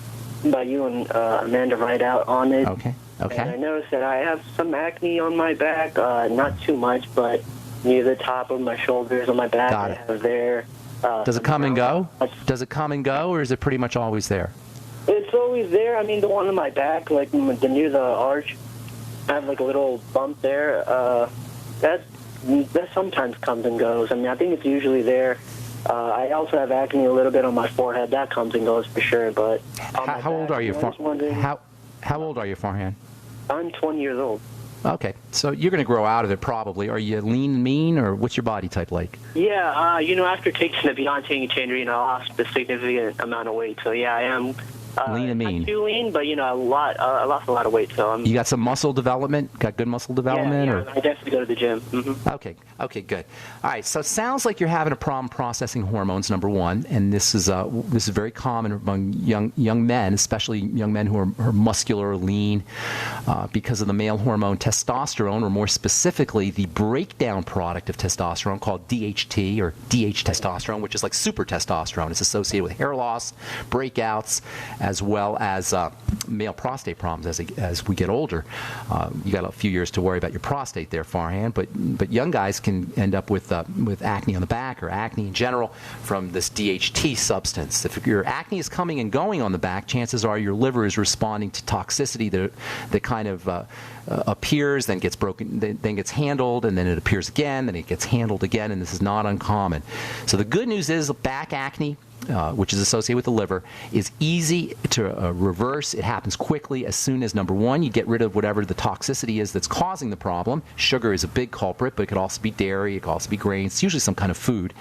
by you and Amanda Rideout on it. Okay. And I noticed that I have some acne on my back, not too much, but near the top of my shoulders, on my back, Got it. I have there. Does it come and go? Does it come and go, or is it pretty much always there? It's always there. I mean, the one on my back, like near the arch, I have like a little bump there. That sometimes comes and goes. I mean, I think it's usually there. I also have acne a little bit on my forehead. That comes and goes for sure. But how old are you? How old are you, Farhan? I'm 20 years old. Okay, so you're going to grow out of it probably. Are you lean and mean, or what's your body type like? Yeah, after taking the Beyond Tangy Tangerine, I lost a significant amount of weight. So, yeah, I am Lean and mean. Not too lean, but I lost a lot of weight. So You got some muscle development? Got good muscle development? Yeah, I definitely go to the gym. Mm-hmm. Okay, good. All right, so it sounds like you're having a problem processing hormones, number one, and this is very common among young men, especially young men who are muscular or lean, because of the male hormone testosterone, or more specifically, the breakdown product of testosterone called DHT or DH testosterone, which is like super testosterone. It's associated with hair loss, breakouts, as well as male prostate problems as we get older. You got a few years to worry about your prostate there, Farhan, but young guys can end up with acne on the back or acne in general from this DHT substance. If your acne is coming and going on the back, chances are your liver is responding to toxicity that kind of appears, then gets broken, then gets handled, and then it appears again, then it gets handled again, and this is not uncommon. So the good news is back acne, which is associated with the liver, is easy to reverse. It happens quickly as soon as, number one, you get rid of whatever the toxicity is that's causing the problem. Sugar is a big culprit, but it could also be dairy, it could also be grains. It's usually some kind of food.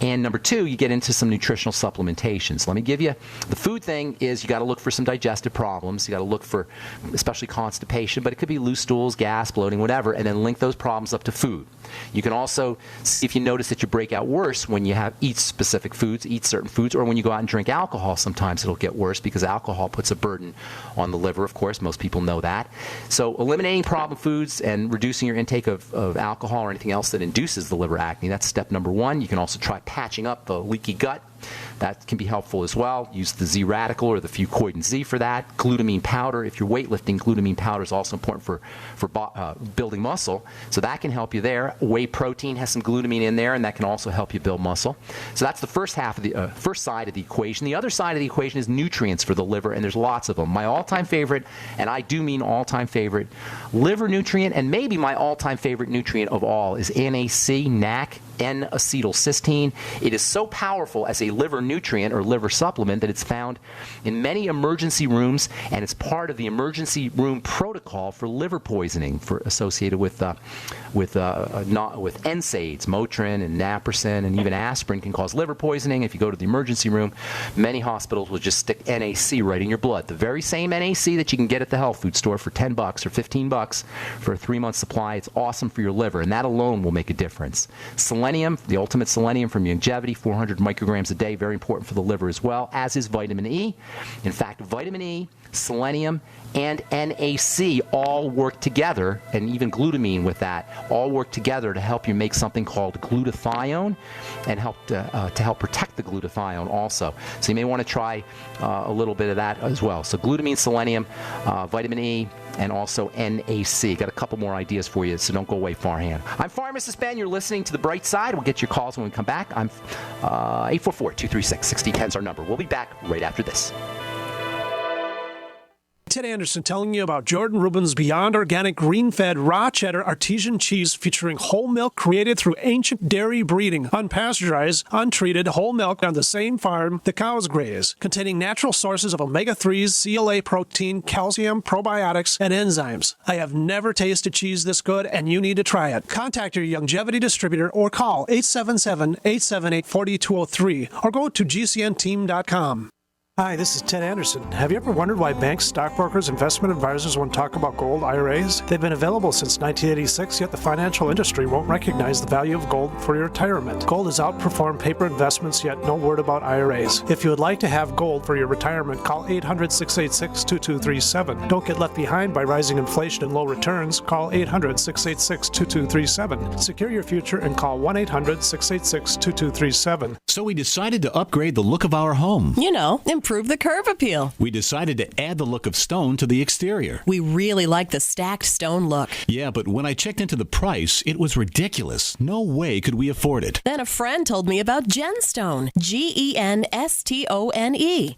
And number two, you get into some nutritional supplementation. So let me give you, the food thing is you got to look for some digestive problems. You got to look for especially constipation, but it could be loose stools, gas, bloating, whatever, and then link those problems up to food. You can also see if you notice that you break out worse when you eat specific foods, eat certain foods, or when you go out and drink alcohol. Sometimes it'll get worse because alcohol puts a burden on the liver, of course. Most people know that. So eliminating problem foods and reducing your intake of alcohol or anything else that induces the liver acne, that's step number one. You can also try patching up the leaky gut. That can be helpful as well. Use the Z-Radical or the Fucoid Z for that. Glutamine powder, if you're weightlifting, glutamine powder is also important for building muscle. So that can help you there. Whey protein has some glutamine in there, and that can also help you build muscle. So that's the first side of the equation. The other side of the equation is nutrients for the liver, and there's lots of them. My all-time favorite, and I do mean all-time favorite, liver nutrient, and maybe my all-time favorite nutrient of all is NAC, N-acetylcysteine. It is so powerful as a liver nutrient or liver supplement that it's found in many emergency rooms, and it's part of the emergency room protocol for liver poisoning associated with NSAIDs, Motrin and naproxen, and even aspirin can cause liver poisoning. If you go to the emergency room, many hospitals will just stick NAC right in your blood. The very same NAC that you can get at the health food store for $10 or $15 for a 3-month supply. It's awesome for your liver, and that alone will make a difference. Selenium, the ultimate selenium from Longevity, 400 micrograms a day, very important for the liver as well, as is vitamin E. In fact, vitamin E, selenium, and NAC all work together, and even glutamine with that, all work together to help you make something called glutathione and help to help protect the glutathione also. So you may want to try a little bit of that as well. So glutamine, selenium, vitamin E, and also NAC. Got a couple more ideas for you, so don't go away, Farhan. I'm Pharmacist Ben. You're listening to The Bright Side. We'll get your calls when we come back. I'm 844-236-6010 is our number. We'll be back right after this. Ted Anderson telling you about Jordan Rubin's Beyond Organic Green-Fed Raw Cheddar Artesian Cheese featuring whole milk created through ancient dairy breeding, unpasteurized, untreated whole milk on the same farm the cows graze, containing natural sources of omega-3s, CLA protein, calcium, probiotics, and enzymes. I have never tasted cheese this good, and you need to try it. Contact your Longevity distributor or call 877-878-4203 or go to gcnteam.com. Hi, this is Ted Anderson. Have you ever wondered why banks, stockbrokers, investment advisors won't talk about gold IRAs? They've been available since 1986, yet the financial industry won't recognize the value of gold for your retirement. Gold has outperformed paper investments, yet no word about IRAs. If you would like to have gold for your retirement, call 800-686-2237. Don't get left behind by rising inflation and low returns. Call 800-686-2237. Secure your future and call 1-800-686-2237. So we decided to upgrade the look of our home. You know, improve the curb appeal. We decided to add the look of stone to the exterior. We really like the stacked stone look. Yeah, but when I checked into the price, it was ridiculous. No way could we afford it. Then a friend told me about Genstone. Genstone.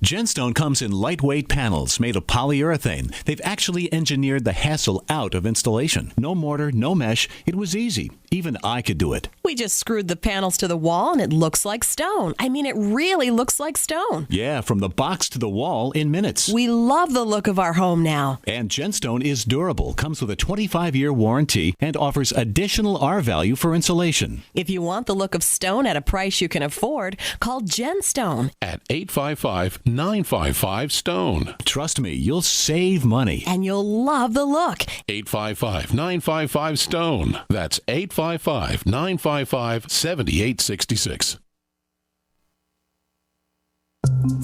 Genstone comes in lightweight panels made of polyurethane. They've actually engineered the hassle out of installation. No mortar, no mesh. It was easy. Even I could do it. We just screwed the panels to the wall and it looks like stone. I mean, it really looks like stone. Yeah, from the box to the wall in minutes. We love the look of our home now. And Genstone is durable, comes with a 25-year warranty, and offers additional R-value for insulation. If you want the look of stone at a price you can afford, call Genstone at 855-955-STONE. Trust me, you'll save money. And you'll love the look. 855-955-STONE. That's 855-955-7866.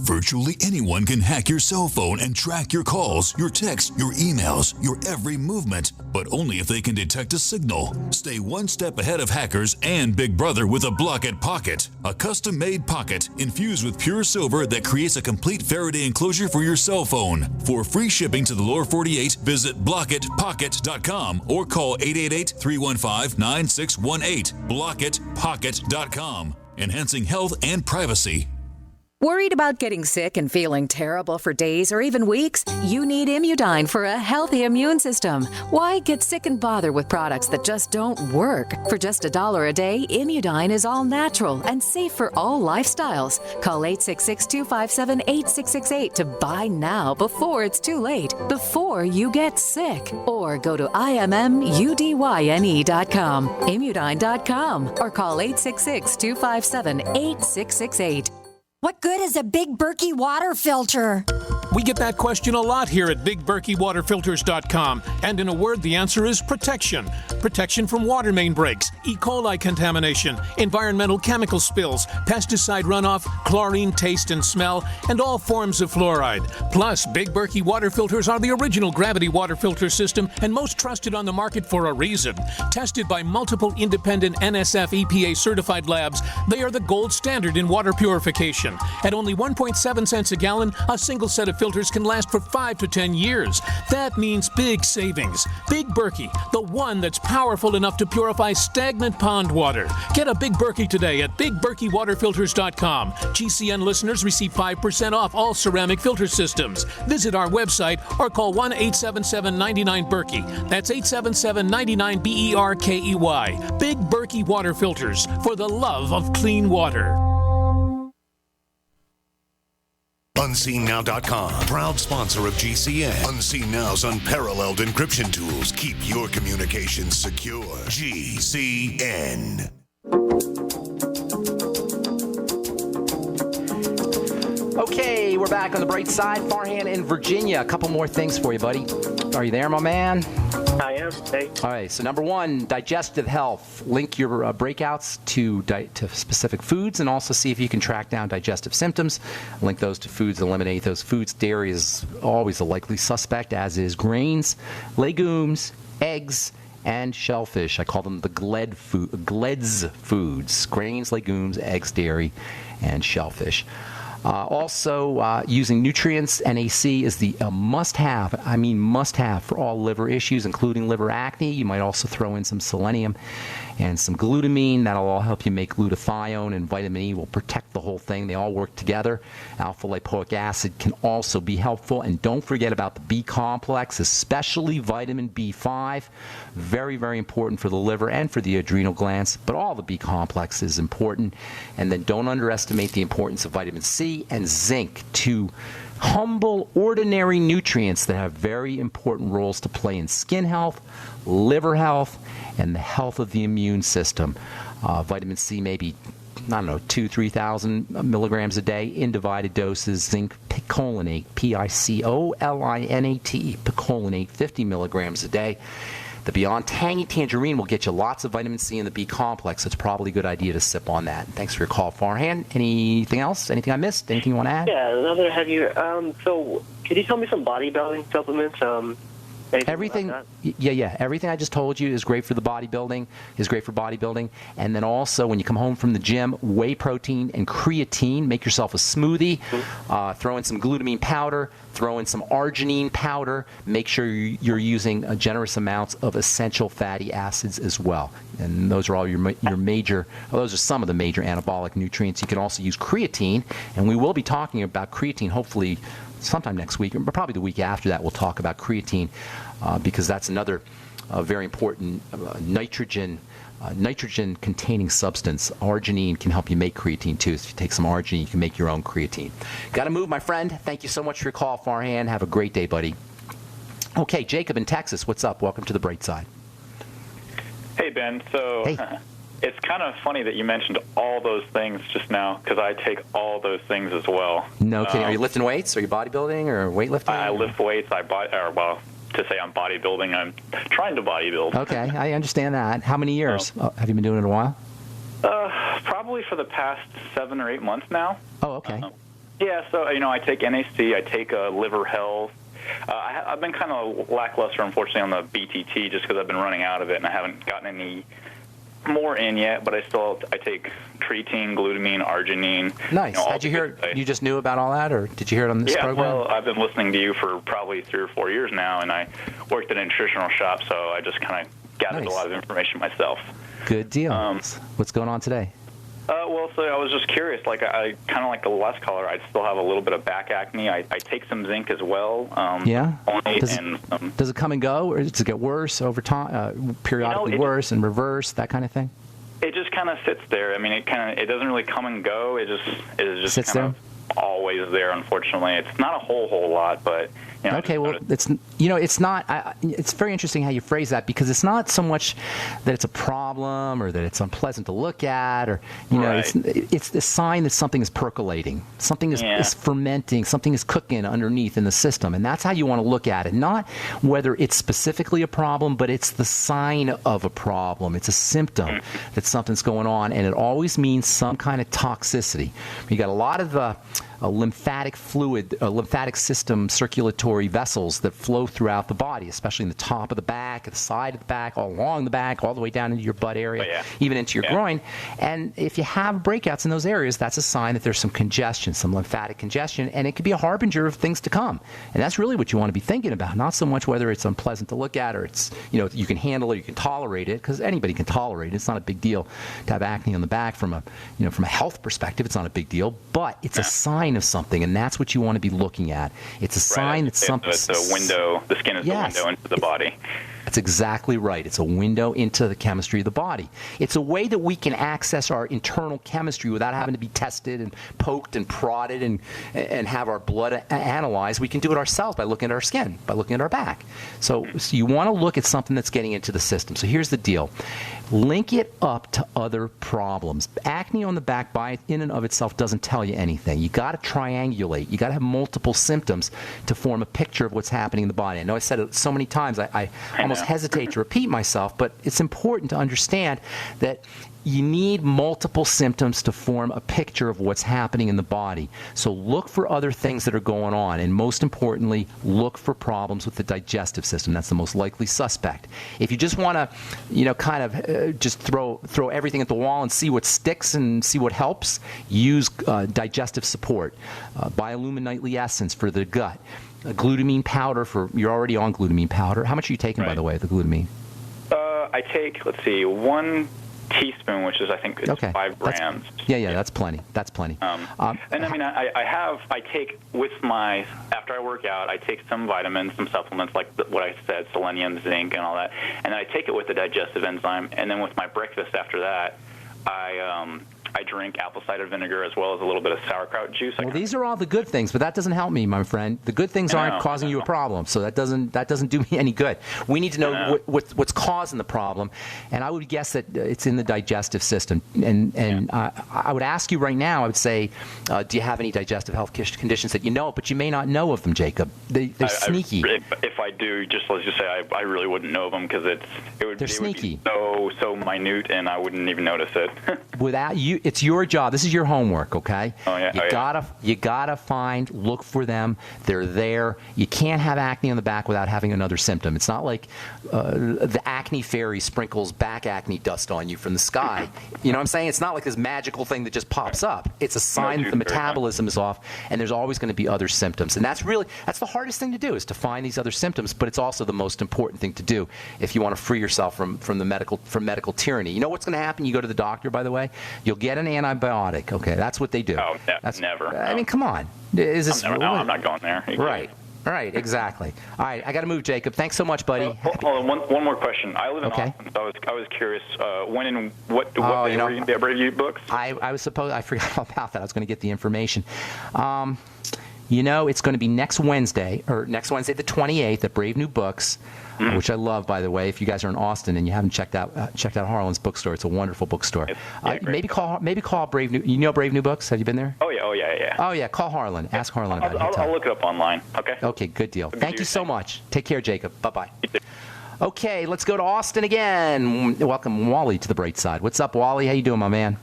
Virtually anyone can hack your cell phone and track your calls, your texts, your emails, your every movement, but only if they can detect a signal. Stay one step ahead of hackers and Big Brother with a Block-It Pocket, a custom-made pocket infused with pure silver that creates a complete Faraday enclosure for your cell phone. For free shipping to the lower 48, visit blockitpocket.com or call 888-315-9618. blockitpocket.com, enhancing health and privacy. Worried about getting sick and feeling terrible for days or even weeks? You need Immudyne for a healthy immune system. Why get sick and bother with products that just don't work? For just $1 a day, Immudyne is all natural and safe for all lifestyles. Call 866-257-8668 to buy now before it's too late, before you get sick. Or go to IMMUDYNE.com, Immudyne.com, or call 866-257-8668. What good is a Big Berkey water filter? We get that question a lot here at BigBerkeyWaterFilters.com. And in a word, the answer is protection. Protection from water main breaks, E. coli contamination, environmental chemical spills, pesticide runoff, chlorine taste and smell, and all forms of fluoride. Plus, Big Berkey water filters are the original gravity water filter system and most trusted on the market for a reason. Tested by multiple independent NSF EPA certified labs, they are the gold standard in water purification. At only 1.7 cents a gallon, a single set of filters can last for 5 to 10 years. That means big savings. Big Berkey, the one that's powerful enough to purify stagnant pond water. Get a Big Berkey today at BigBerkeyWaterFilters.com. GCN listeners receive 5% off all ceramic filter systems. Visit our website or call 1-877-99-BERKEY. That's 877-99-BERKEY. Big Berkey Water Filters, for the love of clean water. UnseenNow.com, proud sponsor of GCN. Unseen Now's unparalleled encryption tools keep your communications secure. GCN. Okay, we're back on the bright side. Farhan in Virginia. A couple more things for you, buddy. Are you there, my man? I am. Hey. All right, so number one, digestive health. Link your breakouts to specific foods and also see if you can track down digestive symptoms. Link those to foods, eliminate those foods. Dairy is always a likely suspect, as is grains, legumes, eggs, and shellfish. I call them the GLEDS foods. Grains, legumes, eggs, dairy, and shellfish. Also, using nutrients, NAC is the must-have, must-have for all liver issues, including liver acne. You might also throw in some selenium and some glutamine. That'll all help you make glutathione, and vitamin E will protect the whole thing. They all work together. Alpha-lipoic acid can also be helpful. And don't forget about the B complex, especially vitamin B5. Very, very important for the liver and for the adrenal glands, but all the B complex is important. And then don't underestimate the importance of vitamin C and zinc, two humble, ordinary nutrients that have very important roles to play in skin health, liver health, and the health of the immune system. Vitamin C maybe, 2,000-3,000 milligrams a day in divided doses. Zinc picolinate, Picolinate, picolinate, 50 milligrams a day. The Beyond Tangy Tangerine will get you lots of vitamin C in the B complex. It's probably a good idea to sip on that. Thanks for your call, Farhan. Anything else? Anything I missed? Anything you want to add? Yeah, another have you. So, could you tell me some bodybuilding supplements? Everything, everything I just told you is great for the bodybuilding, and then also when you come home from the gym, whey protein and creatine. Make yourself a smoothie, throw in some glutamine powder, throw in some arginine powder. Make sure you're using generous amounts of essential fatty acids as well. And those are all your major, those are some of the major anabolic nutrients. You can also use creatine, and we will be talking about creatine hopefully sometime next week, but probably the week after that we'll talk about creatine because that's another a very important nitrogen-containing substance. Arginine can help you make creatine, too. So if you take some arginine, you can make your own creatine. Got to move, my friend. Thank you so much for your call, Farhan. Have a great day, buddy. Okay, Jacob in Texas, what's up? Welcome to the Bright Side. Hey, Ben. So Hey. It's kind of funny that you mentioned all those things just now because I take all those things as well. No kidding. Are you lifting weights? Are you bodybuilding or weightlifting? I lift weights. To say I'm bodybuilding, I'm trying to bodybuild. Okay, I understand that. How many years? Have you been doing it a while? Probably for the past 7 or 8 months now. Oh, okay. Yeah, so, I take NAC, I take Liver Health. I've been kind of lackluster, unfortunately, on the BTT just because I've been running out of it and I haven't gotten any more in yet, but I take creatine, glutamine, arginine. Nice. How'd you hear? You just knew about all that, or did you hear it on this program? Well, I've been listening to you for probably 3 or 4 years now, and I worked at a nutritional shop, so I just kind of gathered a lot of information myself. Good deal. What's going on today? So I was just curious. Like I kind of like the last caller. I still have a little bit of back acne. I take some zinc as well. Does it come and go, or does it get worse over time? Periodically worse and reverse, that kind of thing. It just kind of sits there. I mean, it doesn't really come and go. It just sits kind of always there. Unfortunately, it's not a whole lot, but. Okay, well, it's not. It's very interesting how you phrase that because it's not so much that it's a problem or that it's unpleasant to look at, or it's the sign that something is percolating, something is fermenting, something is cooking underneath in the system, and that's how you want to look at it. Not whether it's specifically a problem, but it's the sign of a problem. It's a symptom that something's going on, and it always means some kind of toxicity. You got a lot of lymphatic fluid, lymphatic system circulatory vessels that flow throughout the body, especially in the top of the back, the side of the back, all along the back, all the way down into your butt area, even into your groin. And if you have breakouts in those areas, that's a sign that there's some congestion, some lymphatic congestion, and it could be a harbinger of things to come. And that's really what you want to be thinking about, not so much whether it's unpleasant to look at or it's, you can handle it, you can tolerate it, because anybody can tolerate it. It's not a big deal to have acne on the back from a health perspective. It's not a big deal, but it's a sign of something, and that's what you want to be looking at. It's a sign that something. The window. The skin is the window into the body. That's exactly right. It's a window into the chemistry of the body. It's a way that we can access our internal chemistry without having to be tested and poked and prodded and have our blood analyzed. We can do it ourselves by looking at our skin, by looking at our back. So you want to look at something that's getting into the system. So here's the deal. Link it up to other problems. Acne on the back in and of itself doesn't tell you anything. You got to triangulate. You got to have multiple symptoms to form a picture of what's happening in the body. I know I said it so many times. I almost hesitate to repeat myself, but it's important to understand that you need multiple symptoms to form a picture of what's happening in the body. So look for other things that are going on, and most importantly, look for problems with the digestive system. That's the most likely suspect. If you just want to, just throw everything at the wall and see what sticks and see what helps, use digestive support. Biolumin Nightly Essence for the gut. Glutamine powder you're already on glutamine powder. How much are you taking, by the way, of the glutamine? I take, 1 teaspoon, which is, I think, 5 grams. That's plenty. That's plenty. And I mean, I take after I work out, I take some vitamins, some supplements, like what I said, selenium, zinc, and all that. And then I take it with the digestive enzyme. And then with my breakfast after that, I drink apple cider vinegar as well as a little bit of sauerkraut juice. Well, these are all the good things, but that doesn't help me, my friend. The good things aren't causing you a problem, so that doesn't do me any good. We need to know what's causing the problem, and I would guess that it's in the digestive system. And I would ask you right now, I would say, do you have any digestive health conditions that you know, but you may not know of them, Jacob? They're sneaky. If I do, let's just say I really wouldn't know of them because they're sneaky. Would be so minute, and I wouldn't even notice it. Without you. It's your job. This is your homework, okay? You gotta look for them. They're there. You can't have acne on the back without having another symptom. It's not like the acne fairy sprinkles back acne dust on you from the sky. You know what I'm saying? It's not like this magical thing that just pops up. It's a sign that the metabolism is off, and there's always going to be other symptoms. And that's the hardest thing to do, is to find these other symptoms, but it's also the most important thing to do if you want to free yourself from medical tyranny. You know what's going to happen? You go to the doctor, by the way, you'll get an antibiotic. Okay, that's what they do. Never. I mean, come on. I'm not going there. Right. Right, exactly. All right, I got to move, Jacob. Thanks so much, buddy. Hold on, one more question. I live in Austin, so I was curious. When and what day were you going to get Brave Books? I forgot about that. I was going to get the information. It's going to be next Wednesday the 28th at Brave New Books, which I love, by the way. If you guys are in Austin and you haven't checked out Harlan's bookstore, it's a wonderful bookstore. Maybe call Brave New. You know Brave New Books? Have you been there? Oh yeah. Oh yeah. Call Harlan. Ask Harlan about it. I'll look it up online. Okay. Okay. Good deal. Thank you so much. Take care, Jacob. Bye bye. Okay, let's go to Austin again. Welcome Wally to the bright side. What's up, Wally? How you doing, my man?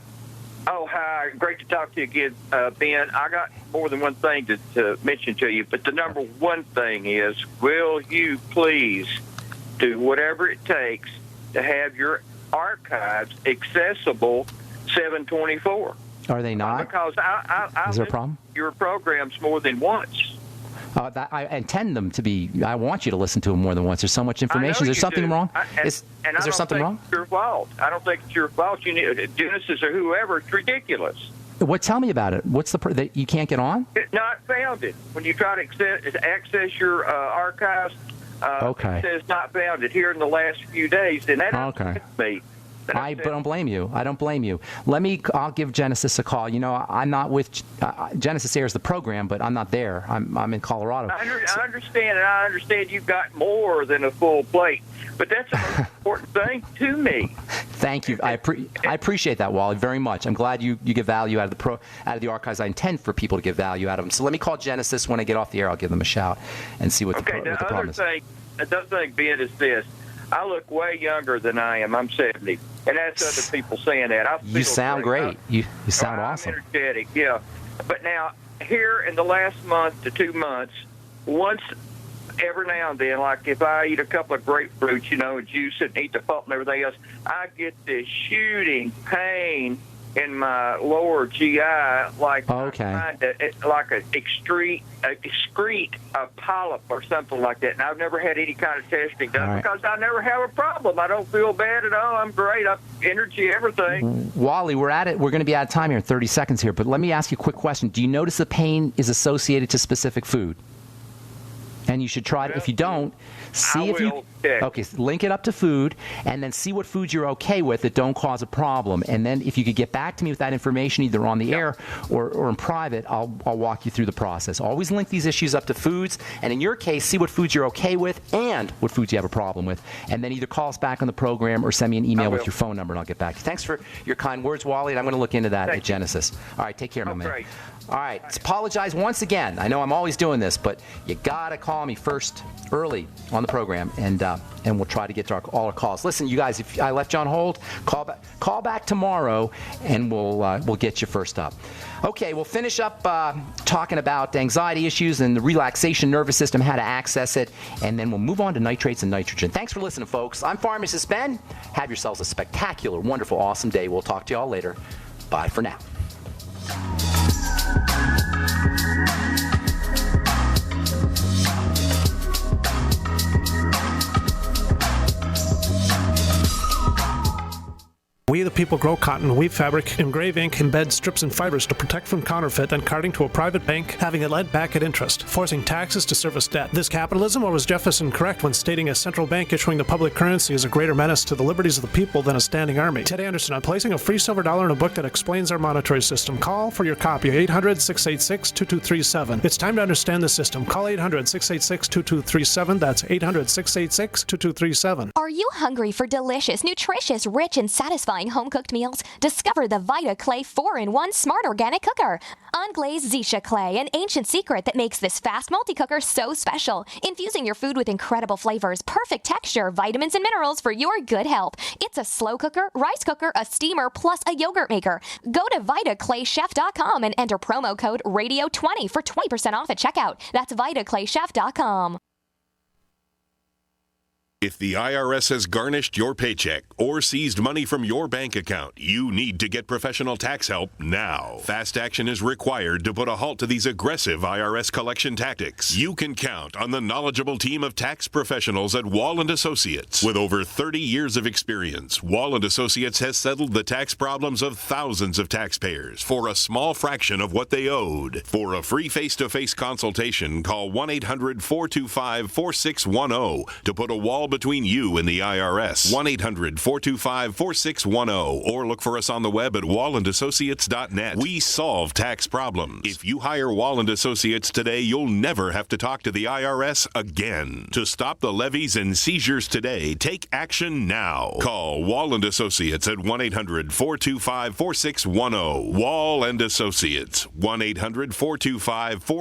Oh, hi. Great to talk to you again, Ben. I got more than one thing to mention to you, but the number one thing is, will you please do whatever it takes to have your archives accessible 7/24? Are they not? Because I Is there a problem? Your programs more than once. I intend them to be. I want you to listen to them more than once. There's so much information. Is there something wrong? Is there something wrong? It's your fault. I don't think it's your fault. You need Genesis or whoever. It's ridiculous. Tell me about it. What's that you can't get on? It's not founded. When you try to access your archives, it says not founded here in the last few days, and that upsets me. I don't blame you. I'll give Genesis a call. I'm not with Genesis airs the program, but I'm not there. I'm in Colorado. I understand, and I understand you've got more than a full plate, but that's the most important thing to me. Thank you. I appreciate that, Wally, very much. I'm glad you get value out of the archives. I intend for people to get value out of them. So let me call Genesis when I get off the air. I'll give them a shout and see what the problem is. The other thing, Ben, is this. I look way younger than I am. I'm 70. And that's other people saying that. You sound great. You sound awesome. I'm energetic, yeah. But now, here in the last month to 2 months, once every now and then, like if I eat a couple of grapefruits, and juice it and eat the pulp and everything else, I get this shooting pain in my lower GI, like excrete a polyp or something like that. And I've never had any kind of testing done because I never have a problem. I don't feel bad at all. I'm great. I'm energy, everything. Wally, we're at it. We're going to be out of time here in 30 seconds here, but let me ask you a quick question. Do you notice the pain is associated to specific food? And you should try it. If you don't, link it up to food, and then see what foods you're okay with that don't cause a problem. And then if you could get back to me with that information, either on the air or in private, I'll walk you through the process. Always link these issues up to foods, and in your case, see what foods you're okay with and what foods you have a problem with. And then either call us back on the program or send me an email with your phone number, and I'll get back to you. Thanks for your kind words, Wally, and I'm going to look into that at Genesis. All right, take care, my man. Great. All right, apologize once again. I know I'm always doing this, but you got to call me first early on the program, and we'll try to get to all our calls. Listen, you guys, if I left you on hold, call back tomorrow, and we'll get you first up. Okay, we'll finish up talking about anxiety issues and the relaxation nervous system, how to access it, and then we'll move on to nitrates and nitrogen. Thanks for listening, folks. I'm Pharmacist Ben. Have yourselves a spectacular, wonderful, awesome day. We'll talk to you all later. Bye for now. We the people grow cotton, weave fabric, engrave ink, embed strips and fibers to protect from counterfeit and carting to a private bank, having it lent back at interest, forcing taxes to service debt. This capitalism, or was Jefferson correct when stating a central bank issuing the public currency is a greater menace to the liberties of the people than a standing army? Ted Anderson, I'm placing a free silver dollar in a book that explains our monetary system. Call for your copy, 800-686-2237. It's time to understand the system. Call 800-686-2237. That's 800-686-2237. Are you hungry for delicious, nutritious, rich, and satisfying home-cooked meals? Discover the Vita Clay 4-in-1 Smart Organic Cooker. Unglazed Zisha Clay, an ancient secret that makes this fast multi-cooker so special. Infusing your food with incredible flavors, perfect texture, vitamins, and minerals for your good health. It's a slow cooker, rice cooker, a steamer, plus a yogurt maker. Go to VitaClayChef.com and enter promo code RADIO20 for 20% off at checkout. That's VitaClayChef.com. If the IRS has garnished your paycheck or seized money from your bank account, you need to get professional tax help now. Fast action is required to put a halt to these aggressive IRS collection tactics. You can count on the knowledgeable team of tax professionals at Wall & Associates. With over 30 years of experience, Wall & Associates has settled the tax problems of thousands of taxpayers for a small fraction of what they owed. For a free face-to-face consultation, call 1-800-425-4610 to put a wall between you and the IRS. 1-800-425-4610 or look for us on the web at wallandassociates.net. We solve tax problems. If you hire Wall & Associates today, you'll never have to talk to the IRS again. To stop the levies and seizures today, take action now. Call Wall & Associates at 1-800-425-4610. Wall & Associates. 1-800-425-4610.